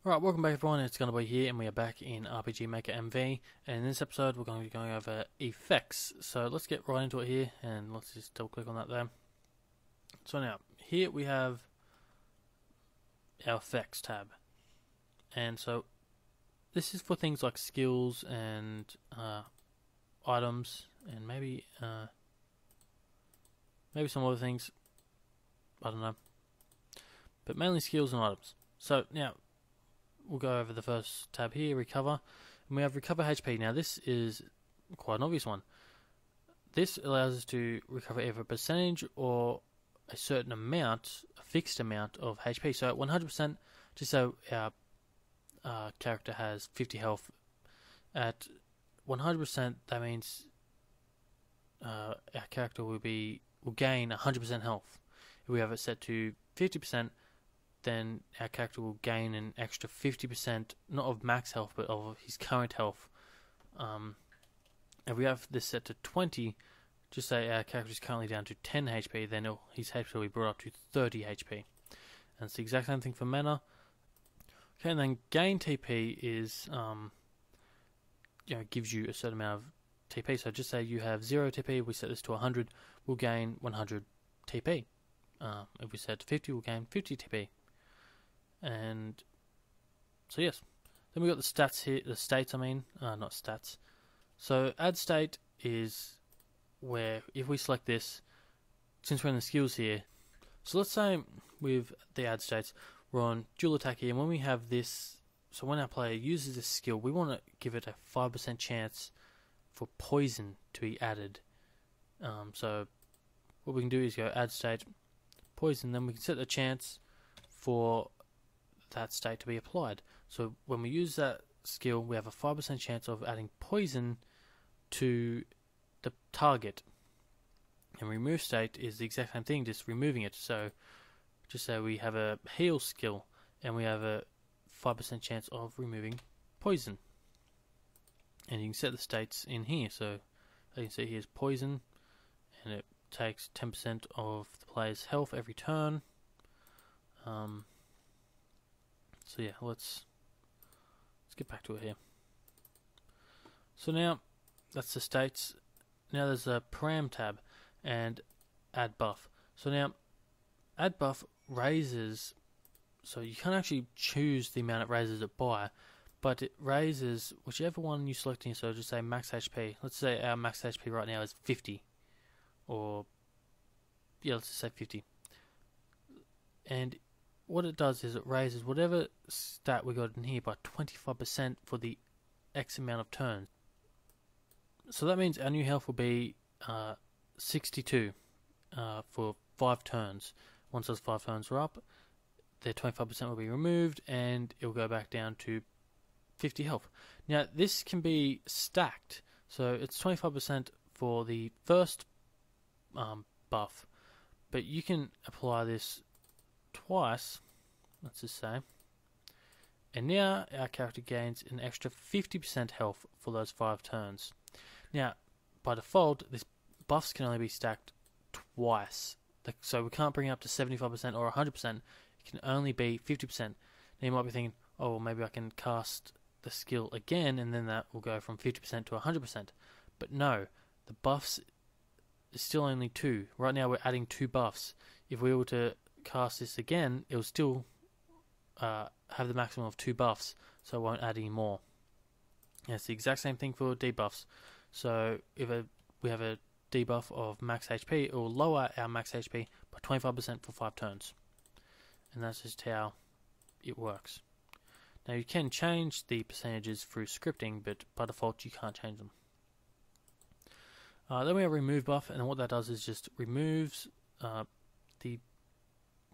Alright, welcome back everyone, it's Gunnerboy here and we are back in RPG Maker MV, and in this episode we're going to be going over effects. So let's get right into it here and let's just double click on that there. So now, here we have our effects tab, and so this is for things like skills and items and maybe some other things, I don't know, but mainly skills and items. So now we'll go over the first tab here, recover, and we have recover HP. Now this is quite an obvious one. This allows us to recover either a percentage or a certain amount, a fixed amount of HP. So at 100%, just so our character has 50 health, at 100% that means our character will gain 100% health. If we have it set to 50%, then our character will gain an extra 50%, not of max health, but of his current health. If we have this set to 20, just say our character is currently down to 10 HP, then his HP will be brought up to 30 HP. And it's the exact same thing for mana. Okay, and then gain TP is, gives you a certain amount of TP. So just say you have 0 TP, we set this to 100, we'll gain 100 TP. If we set it to 50, we'll gain 50 TP. And so yes, then we got the stats here, the states not stats. So add state is where if we select this, since we're in the skills here, so let's say with the add states we're on dual attack here, and when we have this, so when our player uses this skill, we want to give it a 5% chance for poison to be added. So what we can do is go add state poison, then we can set the chance for that state to be applied. So when we use that skill, we have a 5% chance of adding poison to the target. And remove state is the exact same thing, just removing it. So just say we have a heal skill and we have a 5% chance of removing poison. And you can set the states in here. So you can see here's poison, and it takes 10% of the player's health every turn. So yeah, let's get back to it here. So now that's the states. Now there's a param tab and add buff. So now add buff raises, so you can't actually choose the amount it raises it by, but it raises whichever one you select here. So just say max HP. Let's say our max HP right now is 50, or yeah, let's just say 50. And what it does is it raises whatever stat we got in here by 25% for the X amount of turns. So that means our new health will be 62 for 5 turns. Once those 5 turns are up, the 25% will be removed and it will go back down to 50 health. Now this can be stacked, so it's 25% for the first buff, but you can apply this twice, let's just say, and now our character gains an extra 50% health for those 5 turns. Now by default this buffs can only be stacked twice, so we can't bring it up to 75% or 100%. It can only be 50%. Now you might be thinking, oh well, maybe I can cast the skill again and then that will go from 50% to 100%, but no, the buffs is still only 2. Right now we're adding 2 buffs. If we were to cast this again, it will still have the maximum of 2 buffs, so it won't add any more. And it's the exact same thing for debuffs. So if we have a debuff of max HP, it will lower our max HP by 25% for 5 turns. And that's just how it works. Now you can change the percentages through scripting, but by default you can't change them. Then we have remove buff, and what that does is just removes the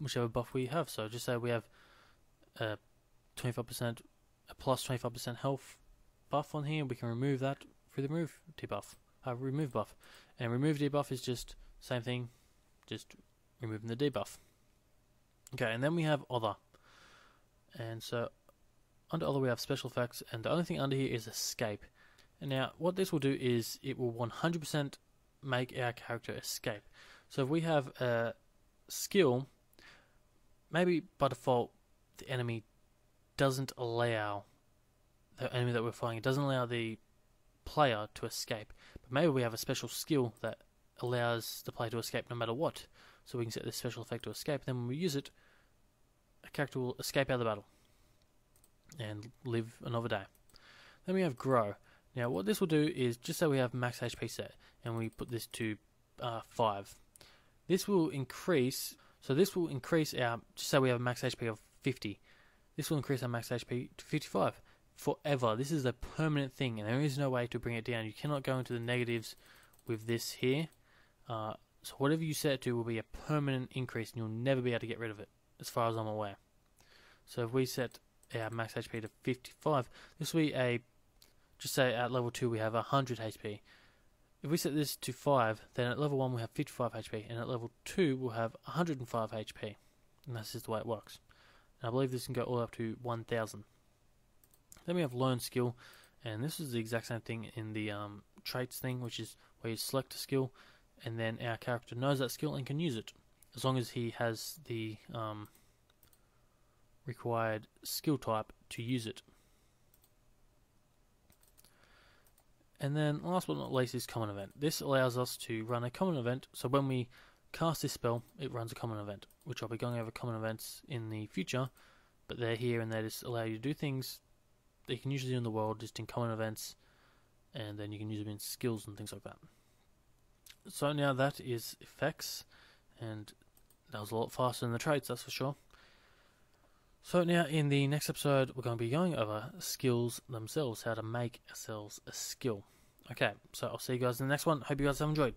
whichever buff we have. So just say we have a 25%, a plus 25% health buff on here, we can remove that through the remove buff. And remove debuff is just same thing, just removing the debuff. Okay, and then we have other. And so under other we have special effects, and the only thing under here is escape. And now what this will do is it will 100% make our character escape. So if we have a skill, maybe by default the enemy doesn't allow the enemy that we're fighting, it doesn't allow the player to escape. But maybe we have a special skill that allows the player to escape no matter what. So we can set this special effect to escape, then when we use it, a character will escape out of the battle and live another day. Then we have Grow. Now what this will do is, just say we have max HP set, and we put this to 5. This will increase, so this will increase our, just say we have a max HP of 50. This will increase our max HP to 55 forever. This is a permanent thing, and there is no way to bring it down. You cannot go into the negatives with this here. So whatever you set it to will be a permanent increase, and you'll never be able to get rid of it, as far as I'm aware. So if we set our max HP to 55, this will be a, just say at level 2 we have 100 HP. If we set this to 5, then at level 1 we have 55 HP, and at level 2 we'll have 105 HP. And that's just the way it works. And I believe this can go all up to 1000. Then we have Learn Skill, and this is the exact same thing in the traits thing, which is where you select a skill, and then our character knows that skill and can use it, as long as he has the required skill type to use it. And then last but not least is Common Event. This allows us to run a common event, so when we cast this spell, it runs a common event, which I'll be going over common events in the future, but they're here and they just allow you to do things that you can usually do in the world just in common events, and then you can use them in skills and things like that. So now that is effects, and that was a lot faster than the traits, that's for sure. So now in the next episode we're going to be going over skills themselves, how to make ourselves a skill. Okay, so I'll see you guys in the next one. Hope you guys have enjoyed.